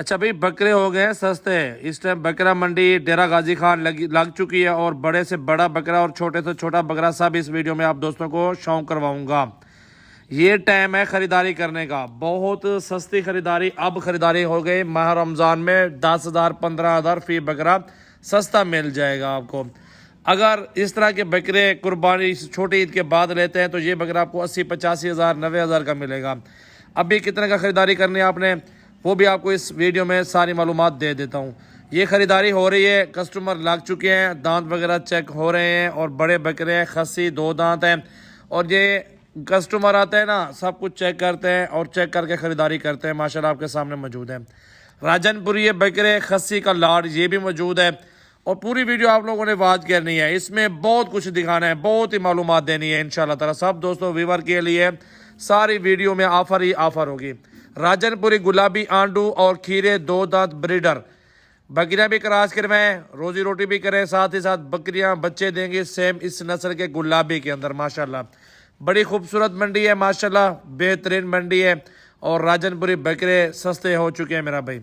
अच्छा भाई, बकरे हो गए हैं सस्ते। इस टाइम बकरा मंडी डेरा गाजी खान लग चुकी है और बड़े से बड़ा बकरा और छोटे से छोटा बकरा सब इस वीडियो में आप दोस्तों को शौक करवाऊंगा। ये टाइम है खरीदारी करने का, बहुत सस्ती खरीदारी। अब खरीदारी हो गई माह रमज़ान में 10,000 15,000 फी बकरा सस्ता मिल जाएगा आपको। अगर इस तरह के बकरे कुर्बानी छोटी ईद के बाद लेते हैं तो ये बकरा आपको 80-85,000 90,000 का मिलेगा। अभी कितने का खरीदारी करनी है आपने, वो भी आपको इस वीडियो में सारी मालूमात दे देता हूँ। ये खरीदारी हो रही है, कस्टमर लग चुके हैं, दांत वगैरह चेक हो रहे हैं और बड़े बकरे हैं, खस्सी 2 दांत हैं। और ये कस्टमर आते हैं ना, सब कुछ चेक करते हैं और चेक करके ख़रीदारी करते हैं। माशाल्लाह आपके सामने मौजूद है राजनपुरी ये बकरे खस्सी का लाड, ये भी मौजूद है। और पूरी वीडियो आप लोगों ने वाच करनी है, इसमें बहुत कुछ दिखाना है, बहुत ही मालूमात देनी है इंशाल्लाह ताला। सब दोस्तों व्यूवर के लिए सारी वीडियो में ऑफर ही ऑफर होगी। राजनपुरी गुलाबी आंडू और खीरे 2 दांत ब्रीडर बकरियां भी क्रॉस करवाएं, रोजी रोटी भी करें, साथ ही साथ बकरियां बच्चे देंगी सेम इस नस्ल के गुलाबी के अंदर। माशाल्लाह बड़ी खूबसूरत मंडी है, माशाल्लाह बेहतरीन मंडी है और राजनपुरी बकरे सस्ते हो चुके हैं मेरा भाई।